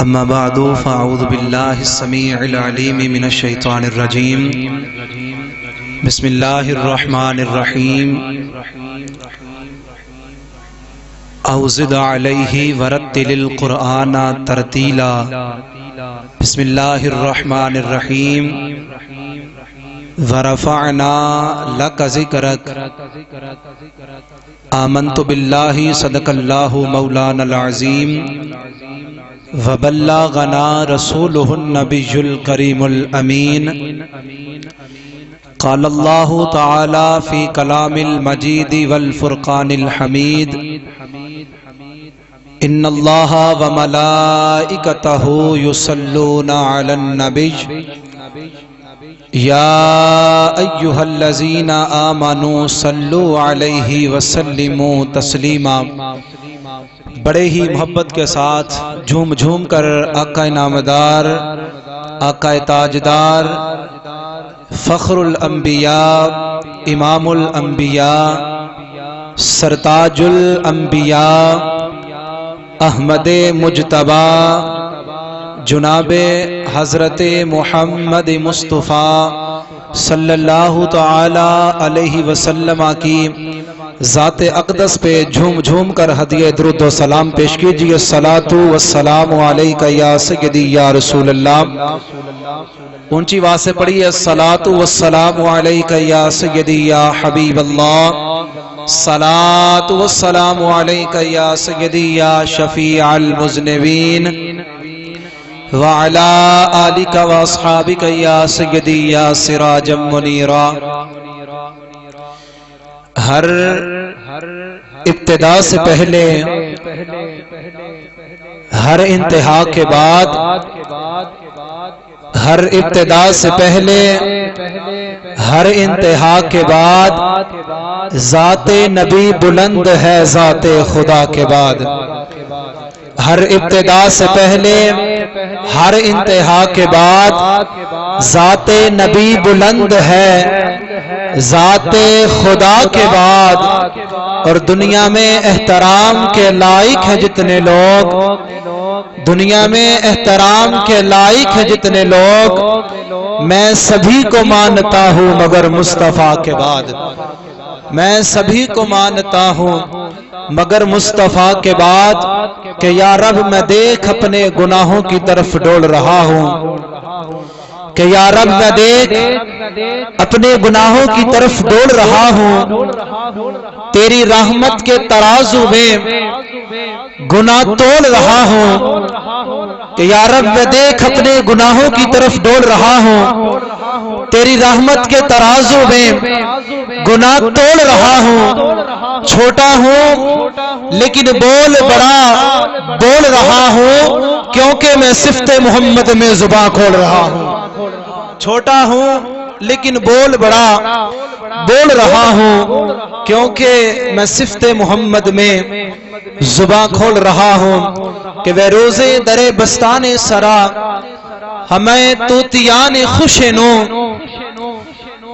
اما بعد فاعوذ باللہ السمیع العلیم من الشیطان الرجیم بسم اللہ الرحمن الرحیم او زد علیہ ورتل القرآن ترتیلا بسم اللہ الرحمن الرحیم ورفعنا لک ذکرک آمنت باللہ صدق اللہ مولانا العظیم وبلغنا رسوله النبی الکریم الامین قال اللہ تعالی فی کلام المجید والفرقان الحمید ان اللہ وملائکتہ یصلون علی النبی یا ایہا الذین آمنوا صلوا علیہ وسلموا تسلیما۔ بڑے ہی محبت کے ساتھ جھوم جھوم کر آقا نامدار، آقا تاجدار، فخر الانبیاء، امام الانبیاء، سرتاج الانبیاء، احمد مجتبی جناب حضرت محمد مصطفیٰ صلی اللہ تعالی علیہ وسلم کی ذات اقدس پہ جھوم جھوم کر ہدیہ درود و سلام پیش کیجئے۔ الصلاۃ والسلام علیک یا سیدی یا رسول اللہ۔ اونچی آواز سے پڑھیے الصلاۃ والسلام علیک یا سیدی یا حبیب اللہ، الصلاۃ والسلام علیک یا سیدی یا شفیع المذنبین وعلی آلک واصحابک یا سیدی یا سراجا منیرا۔ ہر ابتدا سے پہلے، ہر انتہا کے بعد، ہر ابتدا سے پہلے، ہر انتہا کے بعد ذات نبی بلند ہے ذات خدا کے بعد۔ ہر ابتدا سے پہلے، ہر انتہا کے بعد ذات نبی بلند ہے ذات خدا کے بعد۔ اور دنیا میں احترام کے لائق ہے جتنے لوگ، دنیا میں احترام کے لائق ہے جتنے لوگ، میں سبھی کو مانتا ہوں مگر مصطفیٰ کے بعد۔ میں سبھی کو مانتا ہوں مگر مصطفیٰ کے بعد، کہ یا رب میں دیکھ اپنے گناہوں کی طرف ڈول رہا ہوں، کہ یا رب میں دیکھ اپنے گناہوں کی طرف ڈول رہا ہوں، تیری رحمت کے ترازو میں گناہ تول رہا ہوں، کہ یا رب میں دیکھ اپنے گناہوں کی طرف ڈول رہا ہوں، تیری رحمت کے ترازو میں گناہ تول رہا ہوں۔ چھوٹا ہوں لیکن بول بڑا بول رہا ہوں، کیونکہ میں صفت محمد میں زباں کھول رہا ہوں۔ چھوٹا ہوں لیکن بول بڑا بول رہا ہوں، کیونکہ میں صفت محمد میں زباں کھول رہا ہوں۔ کہ وہ روزے در بستان سرا ہمیں طوطیان خوش نو،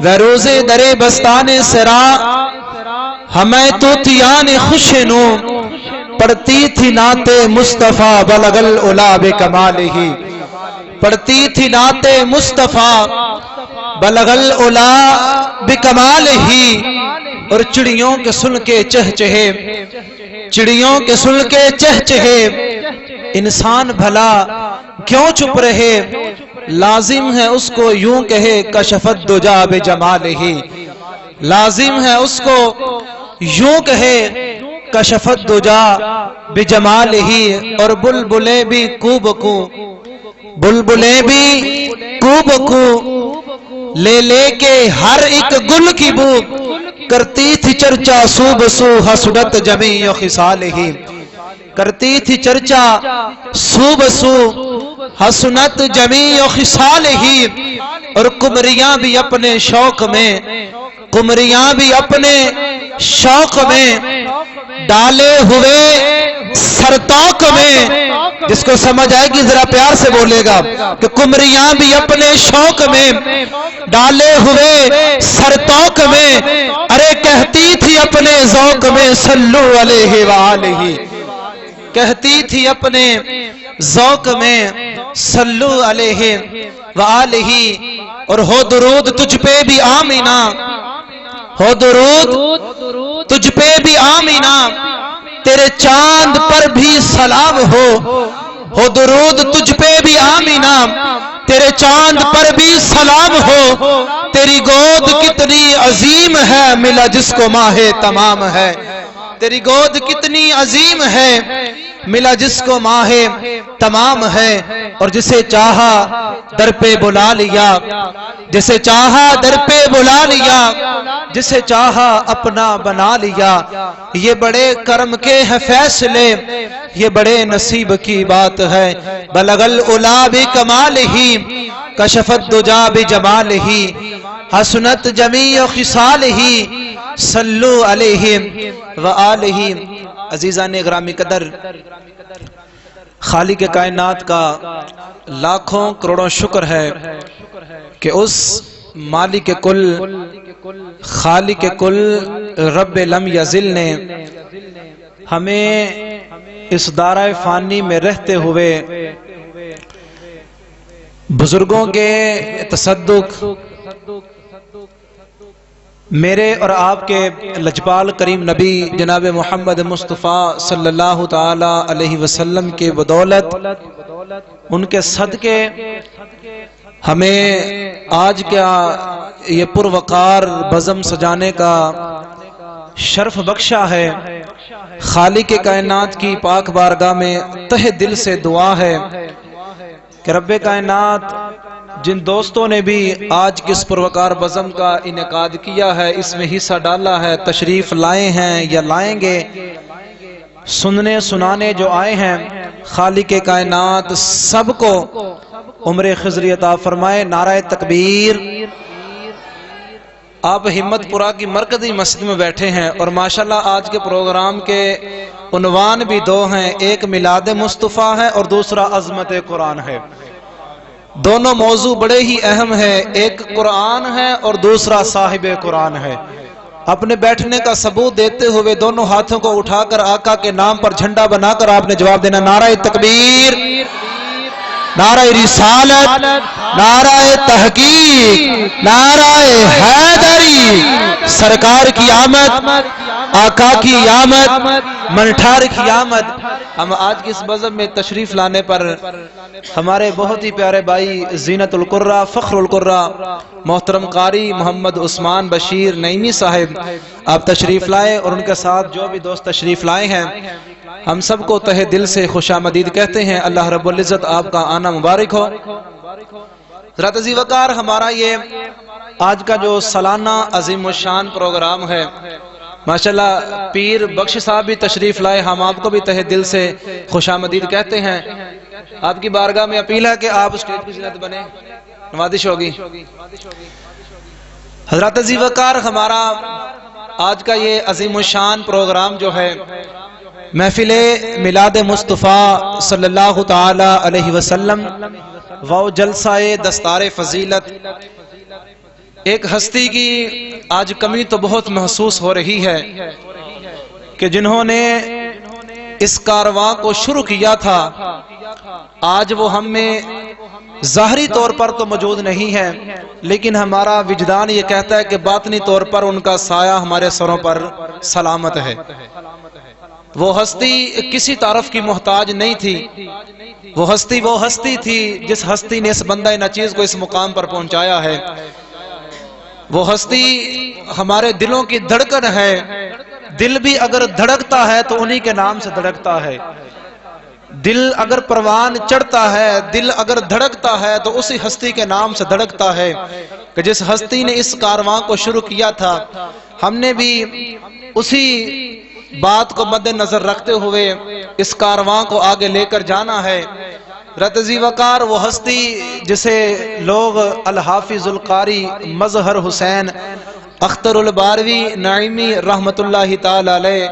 وہ روزے در بستان سرا ہمیں طوطیان خوش نو، پڑھتی تھی نعت مصطفیٰ بلغ العلا بکمالہ، پڑھتی تھی نعت مصطفیٰ بلغ العلا بکمالہ۔ اور چڑیوں کے سن کے چہچہے، چڑیوں کے سن کے چہچہے، انسان بھلا کیوں چپ رہے، لازم ہے اس کو یوں کہے کشف الدجا بجمالہ، لازم ہے اس کو یوں کہے کشف الدجا بجمالہ۔ اور بلبلیں بھی کو بکو، بلبلیں بھی کو بکو، لے لے کے ہر ایک گل کی بو، کرتی تھی چرچا سو بسو حسنت جمیع خصالہ، کرتی تھی چرچا سو بسو حسنت جمیع خصالہ۔ اور قمریاں بھی اپنے شوق میں، قمریاں بھی اپنے شوق میں ڈالے ہوئے سرتوق میں، جس کو سمجھ آئے گی ذرا پیار سے بولے گا کہ قمریاں بھی اپنے شوق میں ڈالے ہوئے سرتوق میں، ارے کہتی تھی اپنے ذوق میں صلو علیہ وآلہ، کہتی تھی اپنے ذوق میں صلو علیہ وآلہ، اور ہو درود تجھ پہ بھی آمینہ، ہو درود تجھ پہ بھی آمینہ، تیرے چاند پر بھی سلام ہو درود تجھ پہ بھی آمینہ، تیرے چاند پر بھی سلام ہو، تیری گود کتنی عظیم ہے ملا جس کو ماہ تمام ہے، تیری گود کتنی عظیم ہے ملا جس کو ماہ تمام ہے، اور جسے چاہا در پہ بلا لیا، جسے چاہا در پہ بلا لیا، جسے چاہا اپنا بنا لیا، یہ بڑے کرم کے ہیں فیصلے، یہ بڑے نصیب کی بات ہے، بلغ العلا بکمالہ کشف الدجا بجمالہ حسنت جمیع خصالہ صلو علیہ وآلہ۔ عزیزان گرامی قدر، خالق کائنات کا لاکھوں کروڑوں شکر ہے کہ اس مالک کل، خالق کل، رب لم یزل نے ہمیں اس دارہ فانی میں رہتے ہوئے بزرگوں کے تصدق، میرے اور آپ کے لجپال کریم نبی جناب محمد مصطفیٰ صلی اللہ تعالی علیہ وسلم کے بدولت، ان کے صدقے ہمیں آج کیا یہ پروقار بزم سجانے کا شرف بخشا ہے۔ خالق کائنات کی پاک بارگاہ میں تہ دل سے دعا ہے کہ رب کائنات جن دوستوں نے بھی آج کس پروقار بزم کا انعقاد کیا ہے، اس میں حصہ ڈالا ہے، تشریف لائے ہیں یا لائیں گے، سننے سنانے جو آئے ہیں، خالق کائنات سب کو عمر خضری عطا فرمائے۔ نعرہ تکبیر۔ آپ ہمت پورہ کی مرکزی مسجد میں بیٹھے ہیں اور ماشاءاللہ آج کے پروگرام کے عنوان بھی دو ہیں، ایک میلاد مصطفیٰ ہے اور دوسرا عظمت قرآن ہے۔ دونوں موضوع بڑے ہی اہم ہیں، ایک قرآن ہے اور دوسرا صاحب قرآن ہے۔ اپنے بیٹھنے کا ثبوت دیتے ہوئے دونوں ہاتھوں کو اٹھا کر آقا کے نام پر جھنڈا بنا کر آپ نے جواب دینا، نعرہ تکبیر، نعرہ رسالت، نعرہ تحقیق، نعرہ حیدری، سرکار کی آمد، آقا کی آمد، منٹھار کی آمد۔ ہم آج کی اس بزم میں تشریف لانے پر ہمارے بہت ہی پیارے بھائی زینت القرہ، فخر القرہ، محترم قاری محمد عثمان بشیر نعیمی صاحب آپ تشریف لائے، اور ان کے ساتھ جو بھی دوست تشریف لائے ہیں، ہم سب کو تہ دل سے خوش آمدید کہتے ہیں۔ اللہ رب العزت آپ کا آنا مبارک ہو۔ حضرت عزیز وقار، ہمارا یہ آج کا جو سالانہ عظیم الشان پروگرام ہے، ماشاءاللہ پیر بخش صاحب بھی تشریف لائے، ہم آپ کو بھی تہ دل سے خوش آمدید کہتے ہیں۔ آپ کی بارگاہ میں اپیل ہے کہ آپ اسٹیج کی زینت بنے، نوازش ہوگی۔ حضرت عزیز وقار، ہمارا آج کا یہ عظیم الشان پروگرام جو ہے، محفل میلاد مصطفیٰ صلی اللہ تعالی علیہ وسلم و جلسہ دستار فضیلت، ایک ہستی کی آج کمی تو بہت محسوس ہو رہی ہے کہ جنہوں نے اس کارواں کو شروع کیا تھا، آج وہ ہم میں ظاہری طور پر تو موجود نہیں ہے، لیکن ہمارا وجدان یہ کہتا ہے کہ باطنی طور پر ان کا سایہ ہمارے سروں پر سلامت ہے۔ وہ ہستی کسی تعارف کی محتاج نہیں تھی، وہ ہستی تھی جس ہستی نے اس بندہ ناچیز کو اس مقام پر پہنچایا ہے۔ وہ ہستی ہمارے دلوں کی دھڑکن ہے، دل بھی اگر دھڑکتا ہے تو انہی کے نام سے دھڑکتا ہے، دل اگر پروان چڑھتا ہے، دل اگر دھڑکتا ہے تو اسی ہستی کے نام سے دھڑکتا ہے کہ جس ہستی نے اس کارواں کو شروع کیا تھا، ہم نے بھی اسی بات کو مد نظر رکھتے ہوئے اس کارواں کو آگے لے کر جانا ہے۔ رتزی وقار، وہ ہستی جسے لوگ الحافظ القاری مظہر حسین اختر الباروی نعیمی رحمت اللہ تعالی علیہ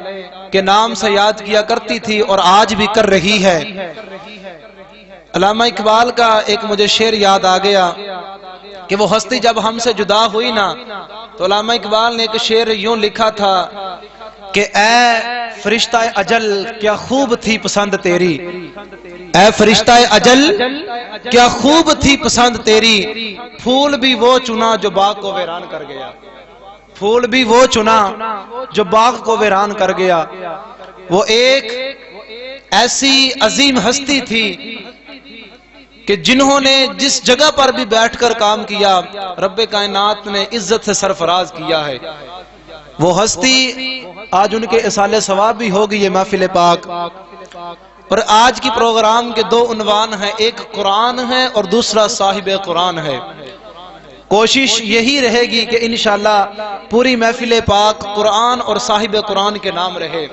کے نام سے یاد کیا کرتی تھی اور آج بھی کر رہی ہے۔ علامہ اقبال کا ایک مجھے شعر یاد آ گیا کہ وہ ہستی جب ہم سے جدا ہوئی نا، تو علامہ اقبال نے ایک شعر یوں لکھا تھا کہ اے فرشتہ اجل کیا خوب تھی پسند تیری، اے فرشتہ اجل کیا خوب تھی پسند تیری، پھول بھی وہ چنا جو باغ کو ویران کر گیا، پھول بھی وہ چنا جو باغ کو ویران کر گیا۔ وہ ایک ایسی عظیم ہستی تھی کہ جنہوں نے جس جگہ پر بھی بیٹھ کر کام کیا رب کائنات نے عزت سے سرفراز کیا ہے۔ وہ ہستی آج ان کے اصالِ ثواب بھی ہوگی یہ محفل پاک، اور آج کی پروگرام کے دو عنوان ہیں، ایک قرآن ہے اور دوسرا صاحب قرآن ہے۔ کوشش یہی رہے گی کہ انشاءاللہ پوری محفل پاک قرآن اور صاحب قرآن کے نام رہے،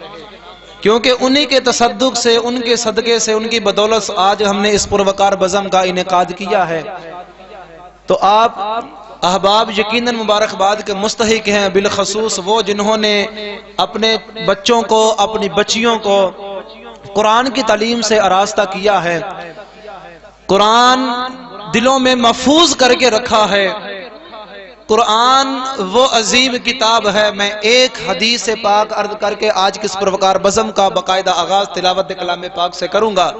کیونکہ انہی کے تصدق سے، ان کے صدقے سے، ان کی بدولت سے آج ہم نے اس پروقار بزم کا انعقاد کیا ہے۔ تو آپ احباب یقیناً مبارکباد کے مستحق ہیں، بالخصوص وہ جنہوں نے اپنے بچوں کو، اپنی بچیوں کو قرآن کی تعلیم سے آراستہ کیا ہے، قرآن دلوں میں محفوظ کر کے رکھا ہے۔ قرآن وہ عظیم کتاب ہے۔ میں ایک حدیث پاک عرض کر کے آج کس پروقار بزم کا باقاعدہ آغاز تلاوت کلام پاک سے کروں گا۔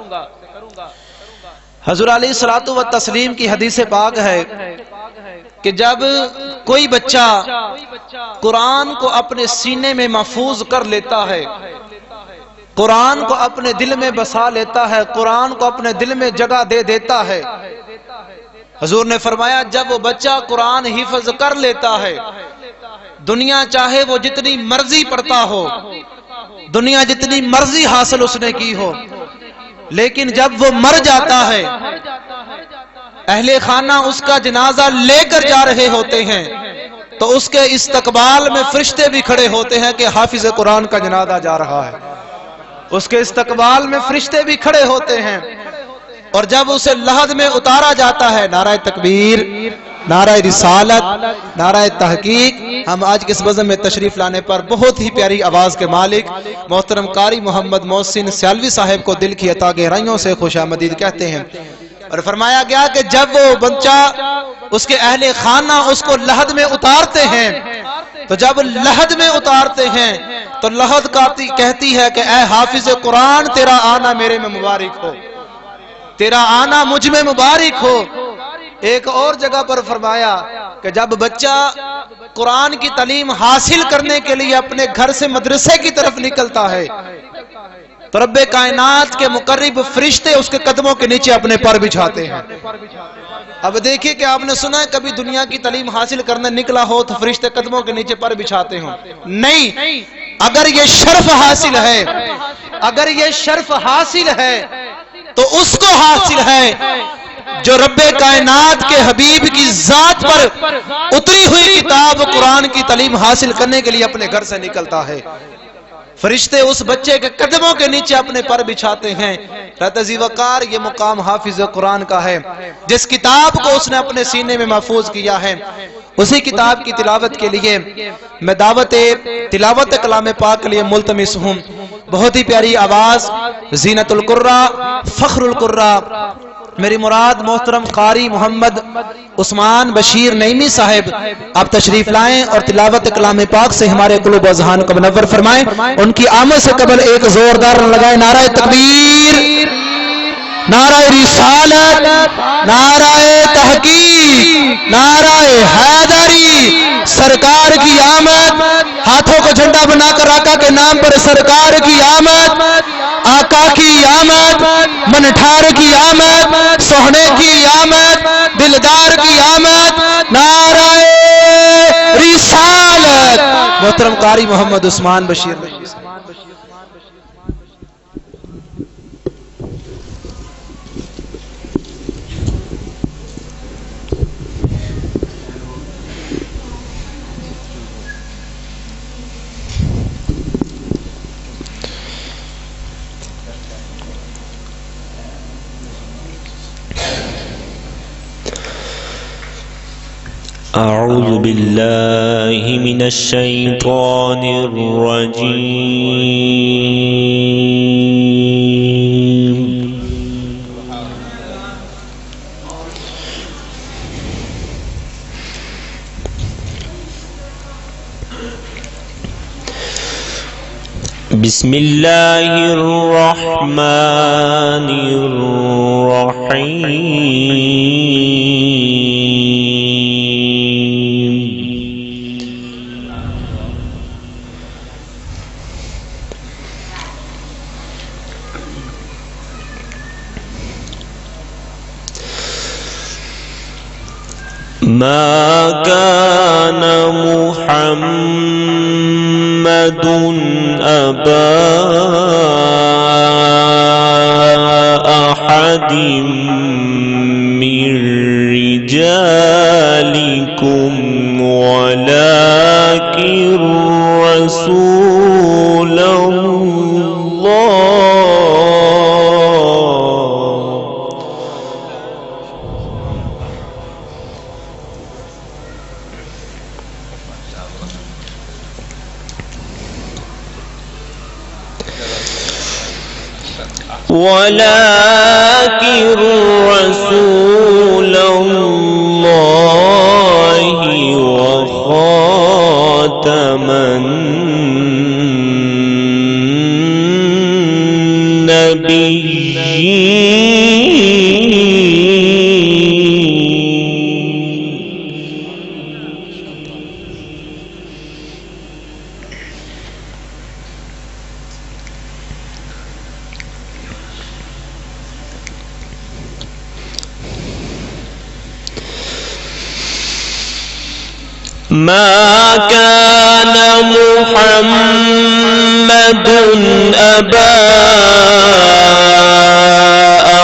حضور علیہ الصلوۃ والتسلیم کی حدیث پاک ہے کہ جب کوئی بچہ قرآن کو اپنے سینے میں محفوظ کر لیتا ہے، قرآن کو اپنے دل میں بسا لیتا ہے، قرآن کو اپنے دل میں جگہ دے دیتا ہے، حضور نے فرمایا جب وہ بچہ قرآن حفظ کر لیتا ہے، دنیا چاہے وہ جتنی مرضی پڑھتا ہو، دنیا جتنی مرضی حاصل اس نے کی ہو، لیکن جب وہ مر جاتا ہے اہل خانہ اس کا جنازہ لے کر جا رہے ہوتے ہیں تو اس کے استقبال میں فرشتے بھی کھڑے ہوتے ہیں کہ حافظ قرآن کا جنازہ جا رہا ہے، اس کے استقبال میں فرشتے بھی کھڑے ہوتے ہیں، اور جب اسے لحد میں اتارا جاتا ہے، نعرہ تکبیر، نعرہ رسالت، نعرہ تحقیق۔ ہم آج کس بزم میں تشریف لانے پر بہت ہی پیاری آواز کے مالک محترم قاری محمد محسن سیالوی صاحب کو دل کی عطا گہرائیوں سے خوش آمدید کہتے ہیں، اور فرمایا گیا کہ جب وہ بچہ، اس کے اہل خانہ اس کو لحد میں اتارتے ہیں، تو جب لحد میں اتارتے ہیں تو لحد کہتی ہے کہ اے حافظ قرآن تیرا آنا میرے میں مبارک ہو، تیرا آنا مجھ میں مبارک ہو۔ ایک اور جگہ پر فرمایا کہ جب بچہ قرآن کی تعلیم حاصل کرنے کے لیے اپنے گھر سے مدرسے کی طرف نکلتا ہے تو رب کائنات کے مقرب فرشتے اس کے قدموں کے نیچے اپنے پر بچھاتے ہیں۔ اب دیکھیے کہ آپ نے سنا ہے کبھی دنیا کی تعلیم حاصل کرنے نکلا ہو تو فرشتے قدموں کے نیچے پر بچھاتے ہوں؟ نہیں، اگر یہ شرف حاصل ہے، اگر یہ شرف حاصل ہے تو اس کو حاصل ہے جو رب کائنات کے حبیب کی ذات پر اتری ہوئی کتاب قرآن کی تعلیم حاصل کرنے کے لیے اپنے گھر سے نکلتا ہے۔ فرشتے اس بچے کے قدموں کے نیچے اپنے پر بچھاتے ہیں۔ رتزی وقار یہ مقام حافظ قرآن کا ہے، جس کتاب کو اس نے اپنے سینے میں محفوظ کیا ہے، اسی کتاب کی تلاوت کے لیے میں دعوت تلاوت کلام پاک کے لیے ملتمس ہوں۔ بہت ہی پیاری آواز، زینت القرہ، فخر القرہ، میری مراد محترم قاری محمد عثمان بشیر نعیمی صاحب، آپ تشریف لائیں اور تلاوت کلام پاک سے ہمارے قلوب و اذہان کو منور فرمائیں۔ ان کی آمد سے قبل ایک زوردار لگائیں نعرہ تکبیر، نعرہ رسالت، نعرہ تحقیق، نعرہ حیدری۔ سرکار کی آمد، ہاتھوں کو جھنڈا بنا کر آقا کے نام پر سرکار کی آمد، آقا کی آمد، منٹھار کی آمد، سوہنے کی آمد، دلدار کی آمد، نعرہ رسالت۔ محترم قاری محمد عثمان بشیر۔ أعوذ بالله من الشيطان الرجيم بسم الله الرحمن الرحيم ما كان محمد أبا أحد من رجالكم ولكن رسول الله وخاتم النبيين ما كان محمد أبا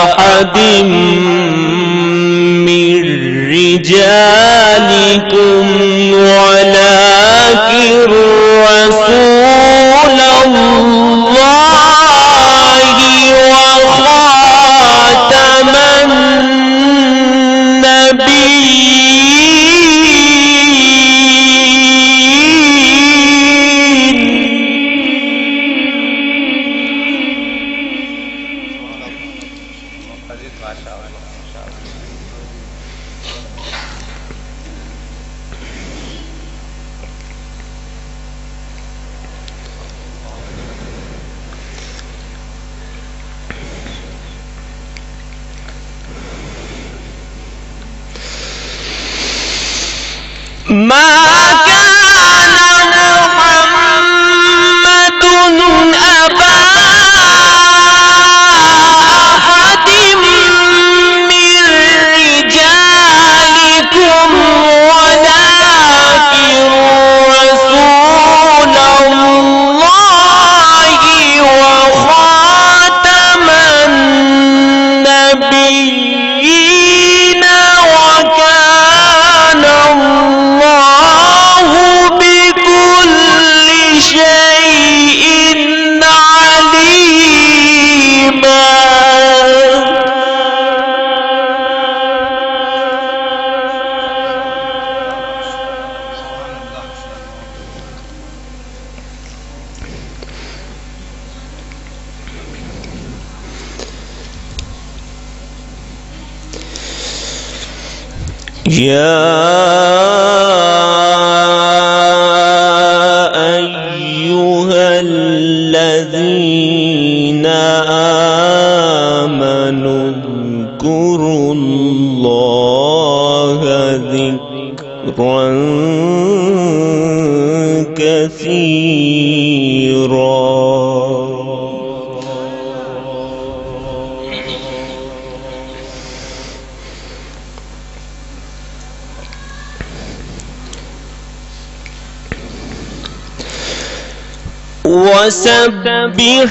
أحد من رجالكم ولكن رسول الله وخاتم ما كان محمد أبا أحد من رجالكم ولكن رسول الله وخاتم النبيين وكان الله بكل شيء عليما يا أيها الذين آمنوا اذكروا الله ذكرا كثيرا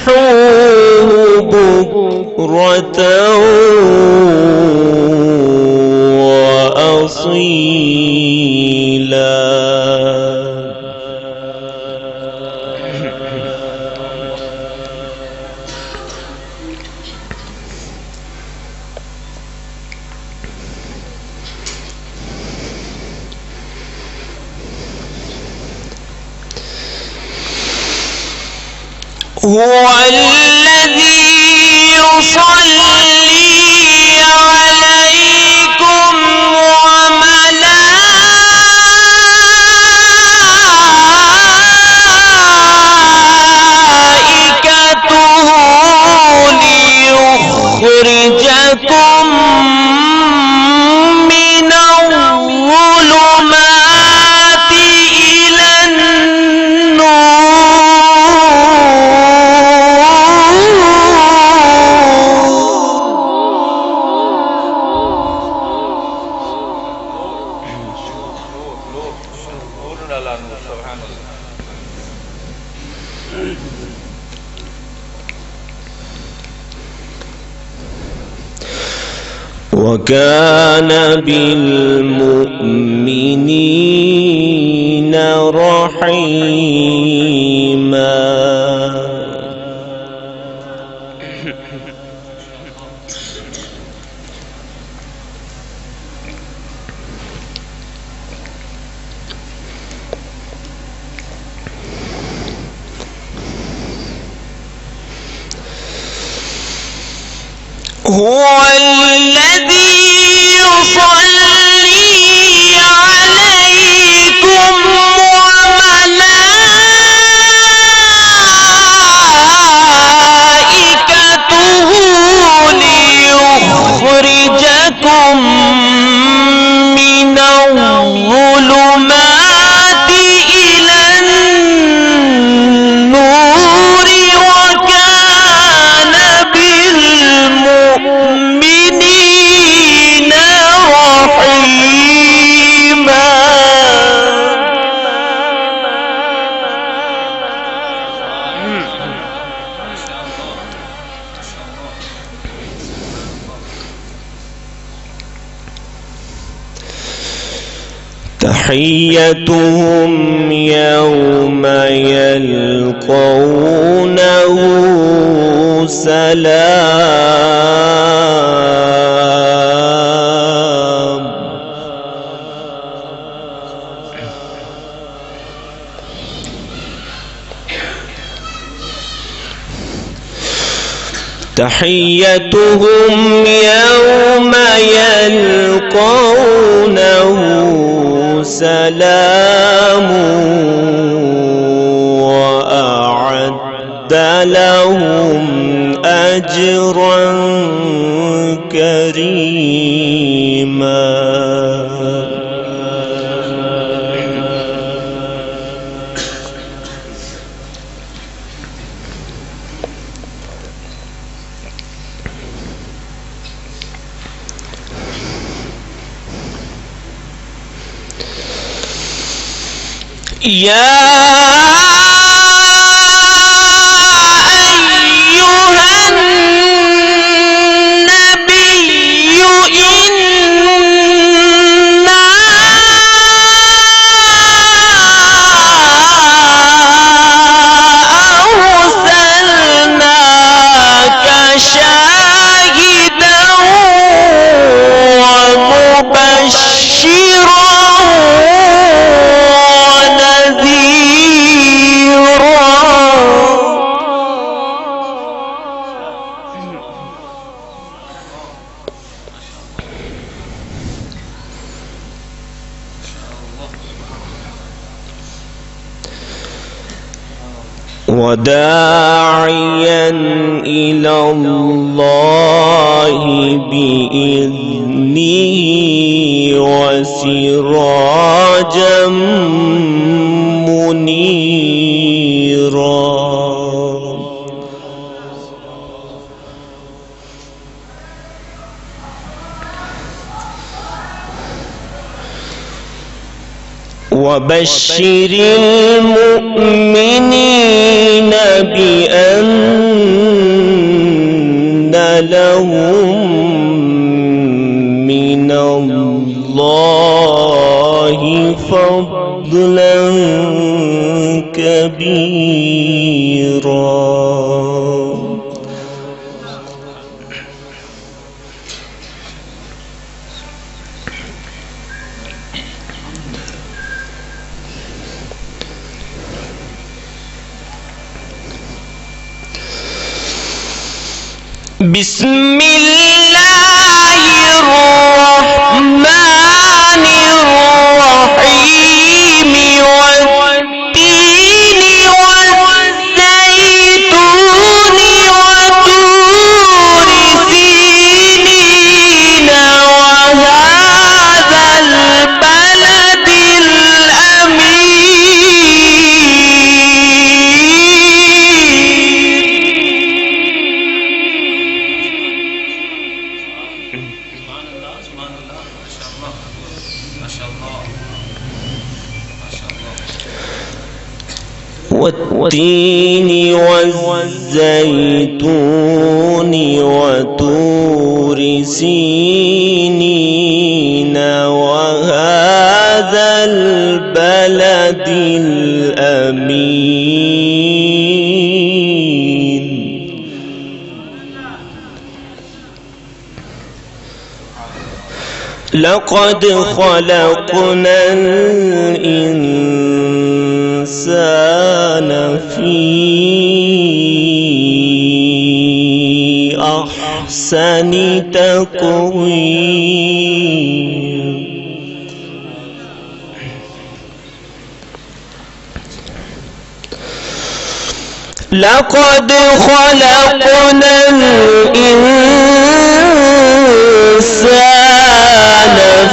وسبحوه بكرة هو الذي يصلي عليكم وملائكته يخرجكم من الظلمات إلى وكان بالمؤمنين رحيما. هو الذي يصلي عليكم وملائكته ليخرجكم من الظلمات إلى النور وكان بالمؤمنين رحيما. تحيتهم يوم يلقونه سلام. تحيتهم يوم يلقونه سلام وأعد لهم أجرا كريما. يا أيها النبي إنا أرسلناك شاهدا ومبشرا وداعيا إلى الله بإذنه وسراجا منيرا. وبشر المؤمنين بأن لهم من الله فضلا كبيرا. بسم الله الرحمن الرحيم والتين والزيتون وطور سينين والتين والزيتون وطور سينين وهذا البلد الأمين لقد خلقنا الإنسان في أحسن تقويم لقد خلقنا الإنسان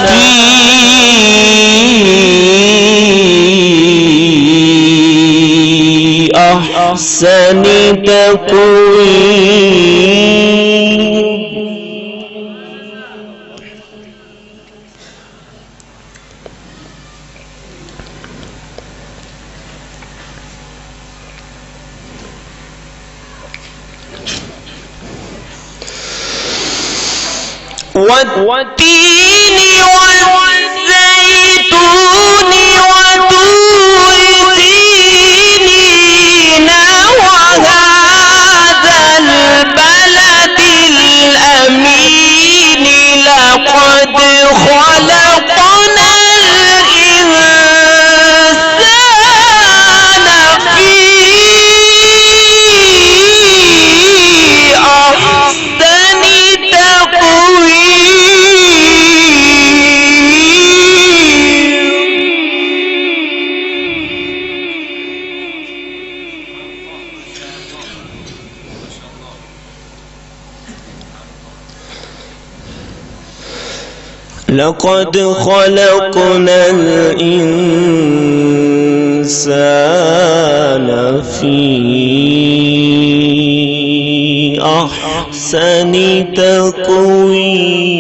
في أحسن تقويم والتين والزيتون وطور سينين وهذا البلد الأمين لقد خلقنا الإنسان في أحسن لقد خلقنا الإنسان في أحسن تقويم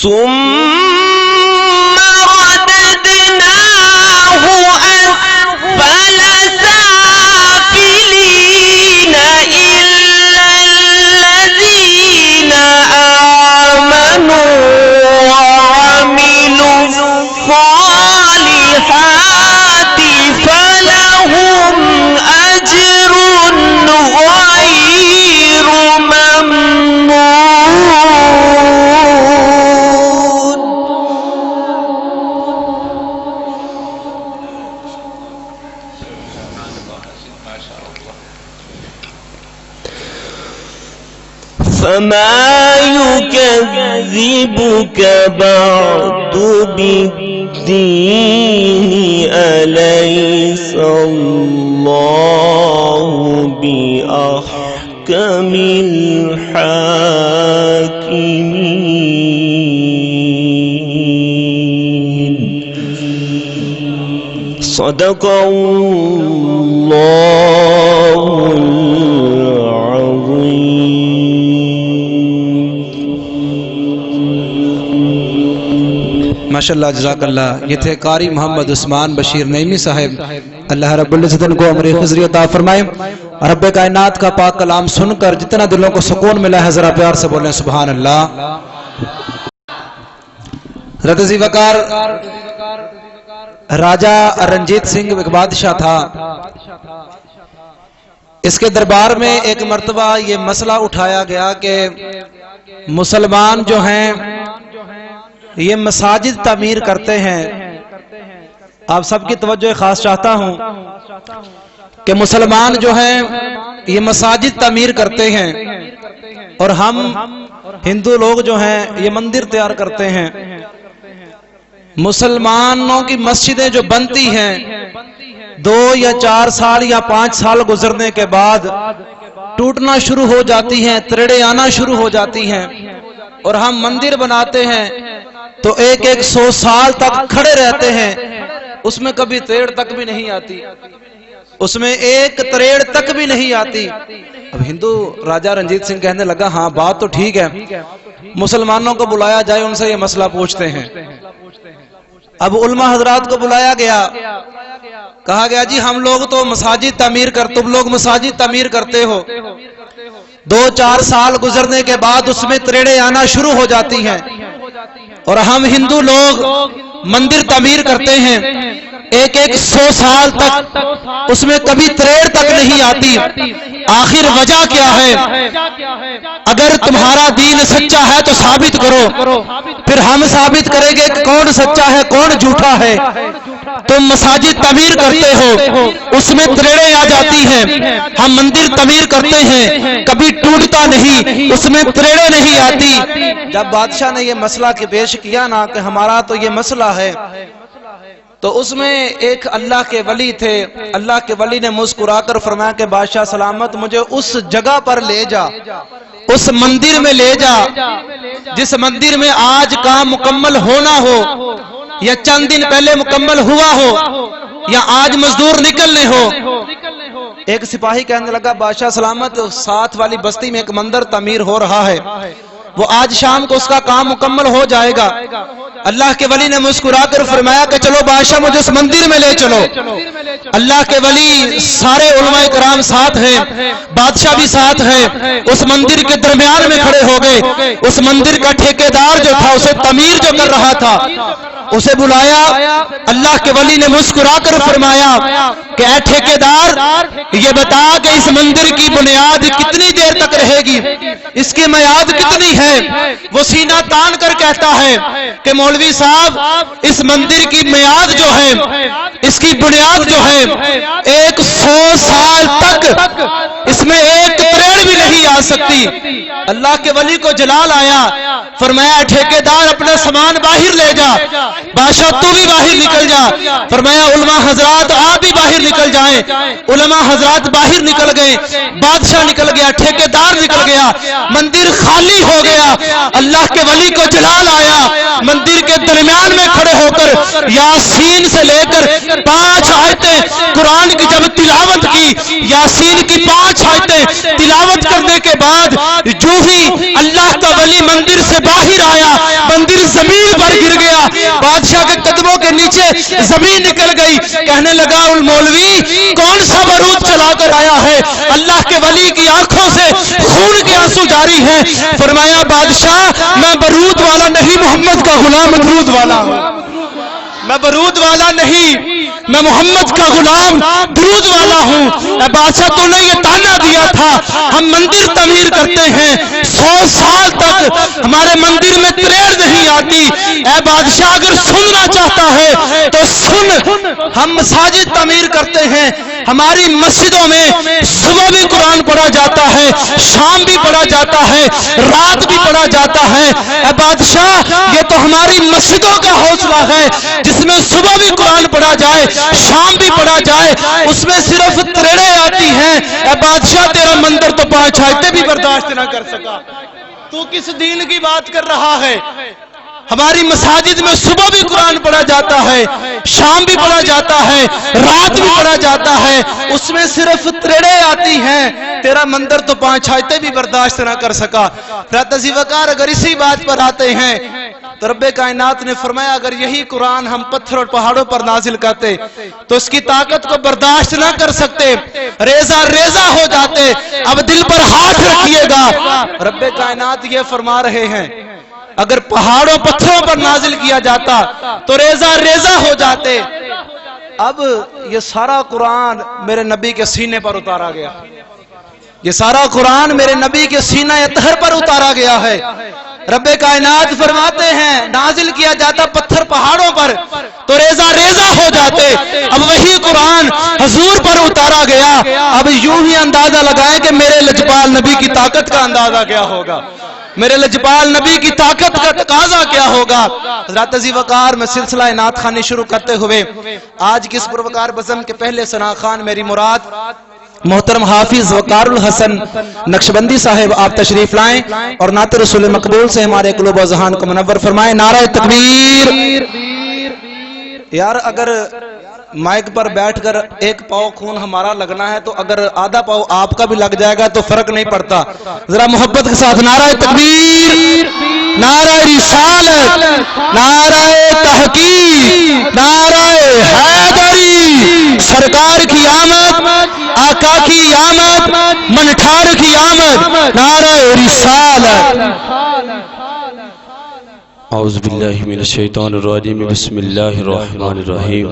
ثم رددناه أسفل سافلين إلا الذين آمنوا وعملوا الصالحات فلهم أجر غير ممنون فما يكذبك بعد بالدين أليس الله بأحكم الحاكمين صدق الله العظيم ماشاءاللہ جزاک اللہ. یہ تھے قاری محمد عثمان بشیر نعیمی صاحب. اللہ رب العزت ان کو عمر خضری عطا فرمائے. رب کائنات کا پاک کلام سن کر جتنا دلوں کو سکون ملا ہے ذرا پیار سے بولیں سبحان اللہ. رضی وقار راجہ رنجیت سنگھ ایک بادشاہ تھا. اس کے دربار میں ایک مرتبہ یہ مسئلہ اٹھایا گیا کہ مسلمان جو ہیں یہ مساجد تعمیر کرتے ہیں. آپ سب کی توجہ خاص چاہتا ہوں کہ مسلمان جو ہیں یہ مساجد تعمیر کرتے ہیں اور ہم ہندو لوگ جو ہیں یہ مندر تیار کرتے ہیں. مسلمانوں کی مسجدیں جو بنتی ہیں 2 یا 4 سال یا 5 سال گزرنے کے بعد ٹوٹنا شروع ہو جاتی ہیں, تریڑے آنا شروع ہو جاتی ہیں اور ہم مندر بناتے ہیں تو 100 سال تک کھڑے رہتے ہیں. اس میں کبھی تریڑ تک بھی نہیں آتی، اس میں ایک تریڑ تک بھی نہیں آتی۔ اب ہندو راجہ رنجیت سنگھ کہنے لگا ہاں بات تو ٹھیک ہے، مسلمانوں کو بلایا جائے، ان سے یہ مسئلہ پوچھتے ہیں۔ اب علماء حضرات کو بلایا گیا، کہا گیا جی ہم لوگ تو مساجد تعمیر تم لوگ مساجد تعمیر کرتے ہو، 2-4 سال گزرنے کے بعد اس میں تریڑے آنا شروع ہو جاتی ہیں، اور ہم ہندو لوگ مندر تعمیر کرتے ہیں، 100 سال تک اس میں کبھی تریڑ تک نہیں آتی، آخر وجہ کیا ہے؟ اگر تمہارا دین سچا ہے تو ثابت کرو، پھر ہم ثابت کریں گے کہ کون سچا ہے کون جھوٹا ہے۔ تم مساجد تعمیر کرتے ہو، اس میں تریڑیں آ جاتی ہیں، ہم مندر تعمیر کرتے ہیں، کبھی ٹوٹتا نہیں، اس میں تریڑیں نہیں آتی۔ جب بادشاہ نے یہ مسئلہ پیش کیا نا کہ ہمارا تو یہ مسئلہ ہے، تو اس میں ایک اللہ کے ولی تھے، اللہ کے ولی نے مسکرا کر فرمایا کہ بادشاہ سلامت مجھے اس جگہ پر لے جا، اس مندر میں لے جا جس مندر میں آج کام مکمل ہونا ہو، یا چند دن پہلے مکمل ہوا ہو، یا آج مزدور نکلنے ہو۔ ایک سپاہی کہنے لگا بادشاہ سلامت ساتھ والی بستی میں ایک مندر تعمیر ہو رہا ہے، وہ آج شام کو اس کا کام مکمل ہو جائے گا۔ اللہ کے ولی نے مسکرا کر فرمایا کہ چلو بادشاہ مجھے اس مندر میں لے چلو۔ اللہ کے ولی سارے علماء کرام ساتھ ہیں، بادشاہ بھی ساتھ ہے، اس مندر کے درمیان میں کھڑے ہو گئے۔ اس مندر کا ٹھیکیدار جو تھا، اسے تعمیر جو کر رہا تھا، اسے بلایا۔ اللہ کے ولی نے مسکرا کر فرمایا کہ اے ٹھیکیدار یہ بتا کہ اس مندر کی بنیاد کتنی دیر تک رہے گی، اس کی میعاد کتنی ہے؟ وہ سینہ تان کر کہتا ہے کہ مولوی صاحب اس مندر کی میعاد جو ہے، اس کی بنیاد جو ہے 100 سال تک اس میں ایک تریڑ بھی نہیں آ سکتی۔ اللہ کے ولی کو جلال آیا، فرمایا ٹھیکیدار اپنا سامان باہر لے جا، بادشاہ تو بھی باہر نکل جا۔ فرمایا علماء حضرات آپ بھی باہر نکل جائیں۔ علماء حضرات باہر نکل گئے، بادشاہ نکل گیا، ٹھیکیدار نکل گیا، مندر خالی ہو گیا۔ اللہ کے ولی کو جلال آیا، مندر کے درمیان میں کھڑے ہو کر یاسین سے لے کر 5 آیتیں قرآن کی جب تلاوت کی، یاسین کی 5 آیتیں تلاوت کرنے کے بعد جو ہی اللہ کا ولی مندر سے باہر آیا، مندر زمین پر گر گیا، بادشاہ کے قدموں کے نیچے زمین نکل گئی۔ کہنے لگا مولوی کون سا بارود چلا کر آیا ہے؟ اللہ کے ولی کی آنکھوں سے خون کے آنسو جاری ہیں۔ فرمایا بادشاہ میں بارود والا نہیں، محمد کا غلام درود والا ہوں۔ میں بارود والا نہیں، میں محمد کا غلام درود والا ہوں۔ اے بادشاہ تو نے یہ تانا دیا تھا ہم مندر تعمیر کرتے ہیں، 100 سال تک ہمارے مندر میں تریڑ نہیں آتی۔ اے بادشاہ اگر سننا چاہتا ہے تو سن، ہم مساجد تعمیر کرتے ہیں، ہماری مسجدوں میں صبح بھی قرآن پڑھا جاتا ہے، شام بھی پڑھا جاتا ہے، رات بھی پڑھا جاتا ہے۔ اے بادشاہ یہ تو ہماری مسجدوں کا حوصلہ ہے جس میں صبح بھی قرآن پڑھا جائے، شام بھی پڑھا جائے، اس میں صرف تریڑیں آتی ہیں۔ اے بادشاہ تیرا مندر تو 5 آیتیں بھی برداشت نہ کر سکا، تو کس دین کی بات کر رہا ہے؟ ہماری مساجد میں صبح بھی قرآن پڑھا جاتا ہے، شام بھی پڑھا جاتا ہے، رات بھی پڑھا جاتا ہے، اس میں صرف تریڑیں آتی ہیں، تیرا مندر تو 5 آیتیں بھی برداشت نہ کر سکا۔ راتزی وقار اگر اسی بات پر آتے ہیں تو رب کائنات نے فرمایا اگر یہی قرآن ہم پتھر اور پہاڑوں پر نازل کرتے تو اس کی طاقت کو برداشت نہ کر سکتے، ریزہ ریزہ ہو جاتے۔ اب دل پر ہاتھ رکھیے گا، رب کائنات یہ فرما رہے ہیں اگر پہاڑوں پتھروں پر نازل کیا جاتا تو ریزہ ریزہ ہو جاتے۔ اب یہ سارا قرآن میرے نبی کے سینے پر اتارا گیا، یہ سارا قرآن میرے نبی کے سینہ اطہر پر اتارا گیا ہے۔ رب کائنات فرماتے ہیں نازل کیا جاتا پتھر پہاڑوں پر تو ریزہ ریزہ ہو جاتے، اب وہی قرآن حضور پر اتارا گیا۔ اب یوں ہی اندازہ لگائیں کہ میرے لجپال نبی کی طاقت کا اندازہ کیا ہوگا، میرے لجپال نبی کی طاقت کا تقاضا کیا ہوگا۔ حضرات عزیز وقار میں سلسلہ نعت خوانی شروع کرتے ہوئے آج کی اس پروکار بزم کے پہلے ثنا خوان میری مراد محترم حافظ وقار الحسن نقشبندی صاحب آپ تشریف لائیں اور نعت رسول مقبول سے ہمارے قلوب و ذہان کو منور فرمائیں۔ نعرہ تکبیر۔ یار اگر مائک پر بیٹھ کر ایک پاؤ خون ہمارا لگنا ہے تو اگر آدھا پاؤ آپ کا بھی لگ جائے گا تو فرق نہیں پڑتا. ذرا محبت کے ساتھ نعرہ تکبیر، نعرہ رسالت، نعرہ تحقیق، نعرہ حیدری، سرکار کی آمد، آقا کی آمد، منٹھار کی آمد، نعرہ رسالت. اعوذ باللہ من الشیطان الرجیم بسم اللہ الرحمن الرحیم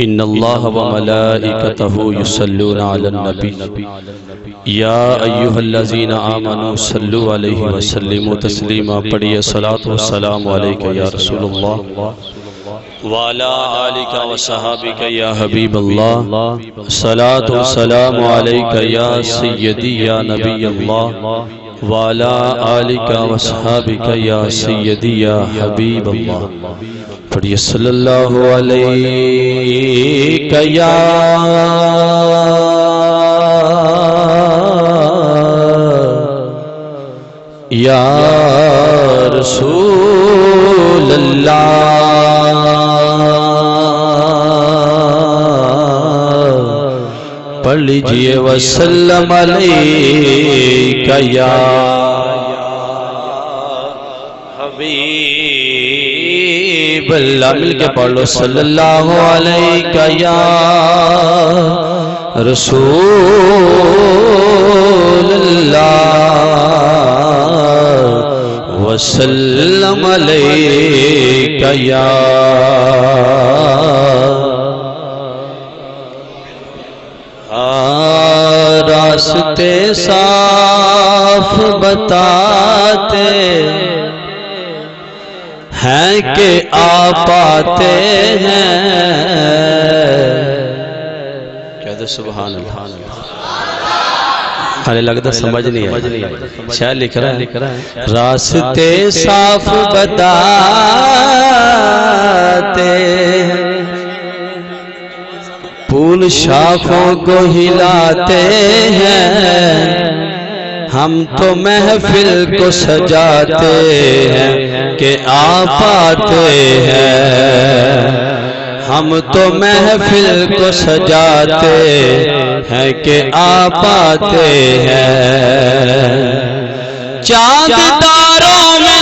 ان اللہ وملائکتہ یصلون علی النبی یا ایہا الذین آمنوا صلوا علیہ وسلموا تسلیما. پڑھیے صلاۃ و سلام علیک یا رسول اللہ وعلی آلک و صحابک یا حبیب اللہ. صلاۃ و سلام علیک یا سیدی یا نبی اللہ وعلی آلک و صحابک یا سیدی یا حبیب اللہ. پڑھیے صلی اللہ علیہ یا رسول اللہ. پڑھ لیجئے وسلم علیک یا حبیب اللہ. مل کے پڑھ لو صلی اللہ علیہ یا رسول اللہ وسلم علیک یا راستے صاف بتاتے ہیں کہ آپ پاتے ہیں. کہتے سبحان اللہ. ہمیں لگتا سمجھ نہیں ہے شاید لکھ رہا ہے راستے صاف بتاتے ہیں پھول شاخوں کو ہلاتے ہیں ہم تو محفل کو سجاتے ہیں کہ آپ آتے ہیں. ہم تو محفل کو سجاتے ہیں کہ آپ آتے ہیں. چاند تاروں میں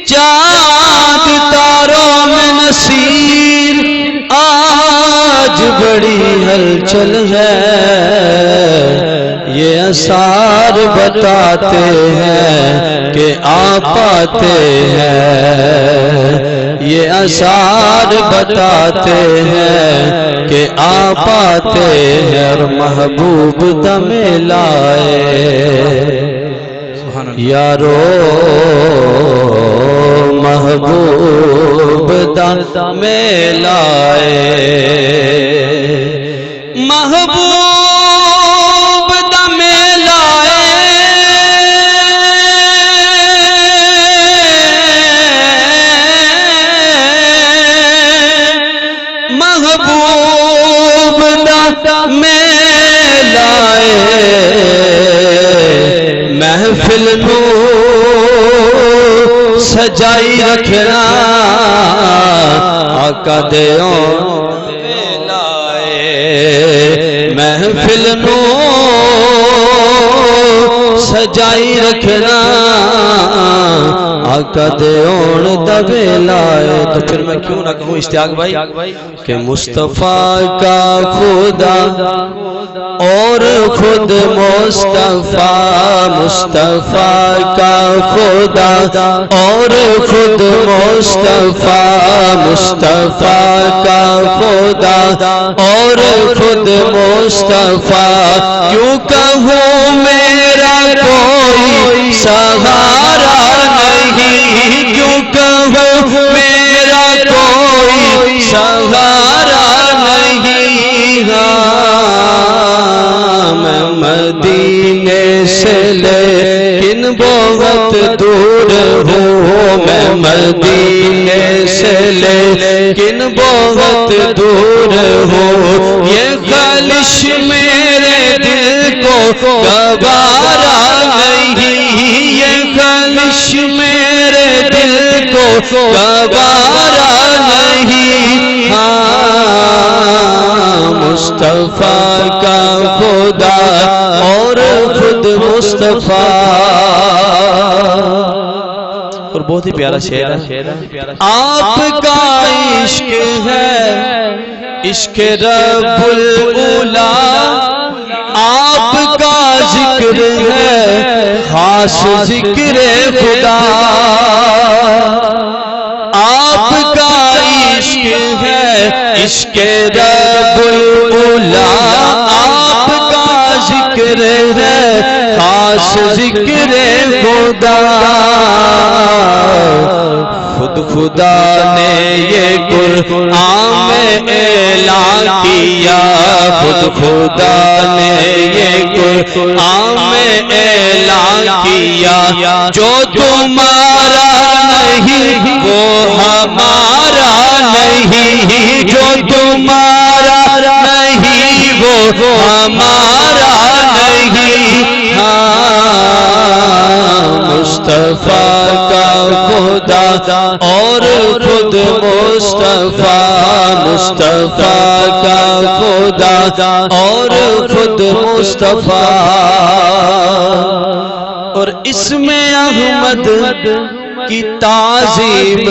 چاند تاروں میں نصیر آج بڑی ہلچل ہے. یہ آثار بتاتے ہیں کہ آپ آتے ہیں. یہ آثار بتاتے ہیں کہ آپ آتے ہیں. اور محبوب دم لائے یارو محبوب دم لائے. محبوب دم لائے محبوب دم لائے. محفل نو سجائی رکھنا آقا دے لائے. محفل نو سجائی رکھنا آقا دے دبے لائے. تو پھر میں کیوں نہ کہوں اشتیاق بھائی کہ مصطفیٰ کا خدا اور خود مصطفیٰ، مصطفیٰ کا خدا اور خود مصطفیٰ، مصطفیٰ کا خدا اور خود مصطفیٰ. کیوں کہوں میرا کوئی سہارا نہیں، کیوں کہوں میرا کوئی سہارا نہیں. میں مدینے سے لیکن بہت دور ہوں، میں مدینے سے لیکن بہت دور ہوں. یہ خالش میرے دل کو گوارا نہیں، گوارا نہیں، ہاں مصطفیٰ کا خدا اور خود مصطفیٰ. اور بہت ہی پیارا شعر ہے. آپ کا عشق ہے عشق رب الاولا، آپ کا ذکر ہے خاص ذکر خدا. آپ کا عشق ہے عشق رب الاولا، آپ کا ذکر ہے خاص ذکر خدا. خود خدا نے یہ قرآن میں اعلان کیا، خود خدا نے یہ قرآن میں اعلان کیا، جو تمہارا نہیں وہ ہمارا نہیں، جو تمہارا نہیں وہ ہمارا نہیں. مصطفیٰ کا خدا اور خود مصطفیٰ، مصطفیٰ کا خدا اور خود مصطفیٰ. اور اس میں احمد کی تعظیم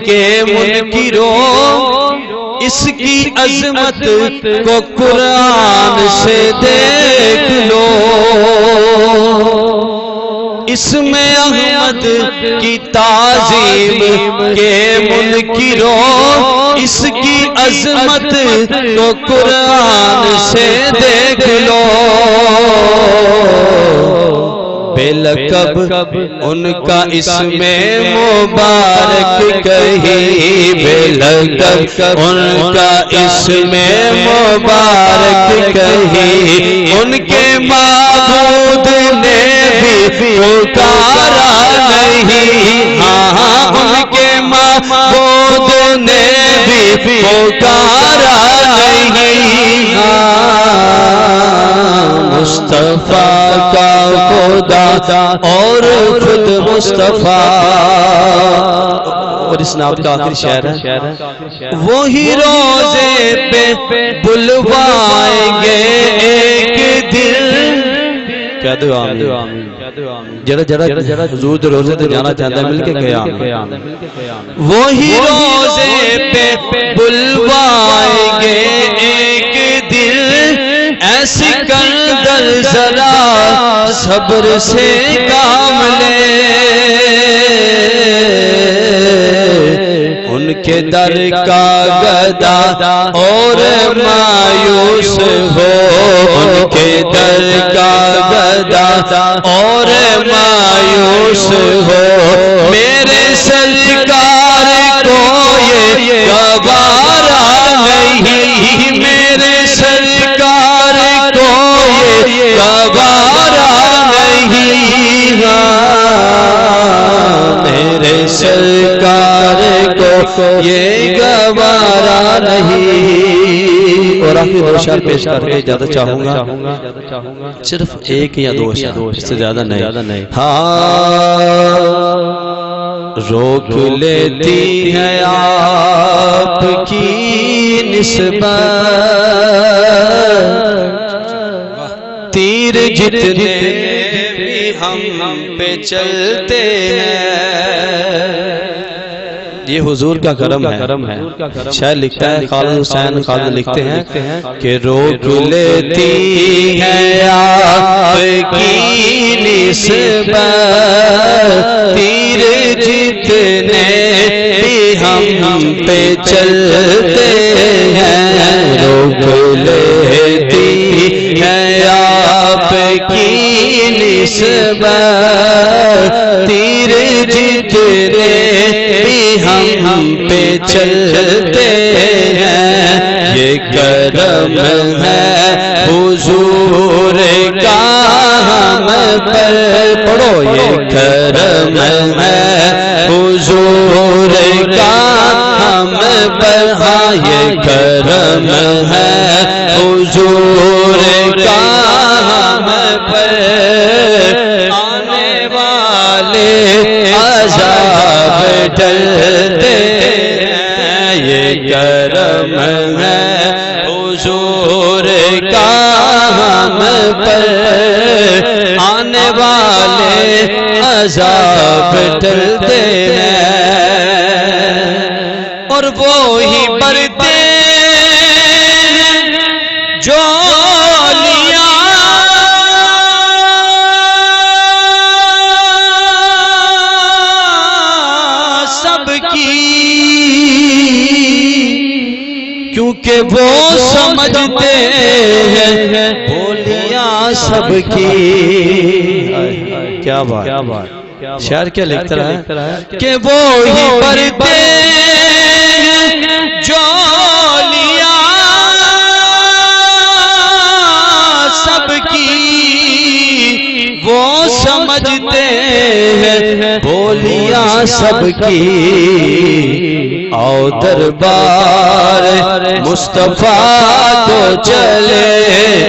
کے منکروں اس کی عظمت کو قرآن سے دیکھ لو. اس میں احمد کی تعظیم کے منکروں اس کی عظمت کو قرآن سے دیکھ لو. بے لقب ان کا اس میں مبارک کہیں، بے لقب ان کا اس میں مبارک کہیں. ان کے معبود نے بھی پکارا نہیں، ہاں ان کے معبود نے بھی پکارا نہیں. مصطفیٰ کا خدا اور خود مصطفیٰ. اور اس نام کا آخری شعر ہے. وہی روزے پہ بلوائیں گے ایک دن. کہہ دو آمین. جڑا حضور دے روزے تے جانا چاہتا ہے مل کے گیا. وہی روزے پہ بلوائیں گے ایک دن، ایسی کندر ذرا صبر سے کام لے. ان کے در کا گدا اور مایوس ہو، ان کے در کا گدا اور مایوس ہو. میرے سرکار کو یہ گوارا نہیں، میرے سرکار کو یہ گوارا نہیں. میرے سرکار کو یہ گوارا نہیں. اور آخری دو اشعار پیش کر کے اجازت چاہوں گا، صرف ایک یا دو اشعار، اس سے زیادہ نہیں. ہاں روک لیتی ہے آپ کی نسبت، تیر جتنے بھی ہم پہ چلتے ہیں. یہ حضور کا کرم ہے. شاعر لکھتا ہے، خالد حسین خالد لکھتے ہیں کہ روک لیتی ہے آپ کی نسبت، تیر جتنے بھی ہم پہ چلتے ہیں. روک لیتی ہے آپ کی نسبت، تیر جتنے بھی ہم پہ چلتے ہیں. یہ کرم ہے حضور کا ہم پر، پڑھو یہ کرم ہے حضور کا ہم پر. ہاں یہ کرم ہے حضور کا ہم پر. آنے والے عذاب ڈر یہ کرم ہے حضور کا ہم پر، آنے والے عذاب ٹلتے ہیں اور وہی برتے جو لیا سب کی، کیونکہ وہ سمجھتے ہیں بولیاں سب کی۔ کیا بات، شاعر کیا لکھتا ہے کہ وہی برتے جو لیا سب کی، وہ سمجھتے ہیں بولیاں سب کی۔ آؤ دربار مصطفیٰ کو چلے،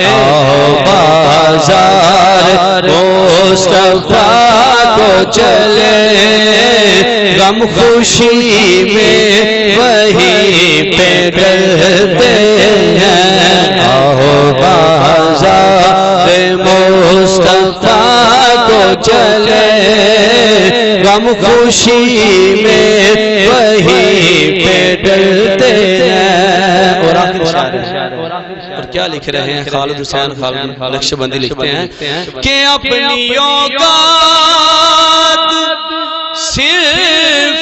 آؤ بازار مصطفیٰ کو چلے، غم خوشی میں وہی پہ ڈلتے ہیں۔ آؤ بازار مصطفیٰ کو چلے، غم خوشی میں وہی پہ ڈلتے ہیں۔ اور اور کیا لکھ رہے ہیں خالد حسین خالد نقشبندی لکھتے ہیں کہ اپنی اوقات صرف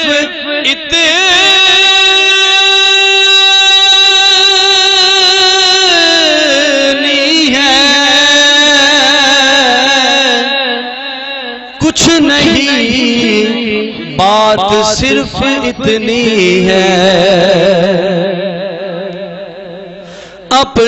اتنی ہے، کچھ نہیں بات صرف اتنی ہے، اپنی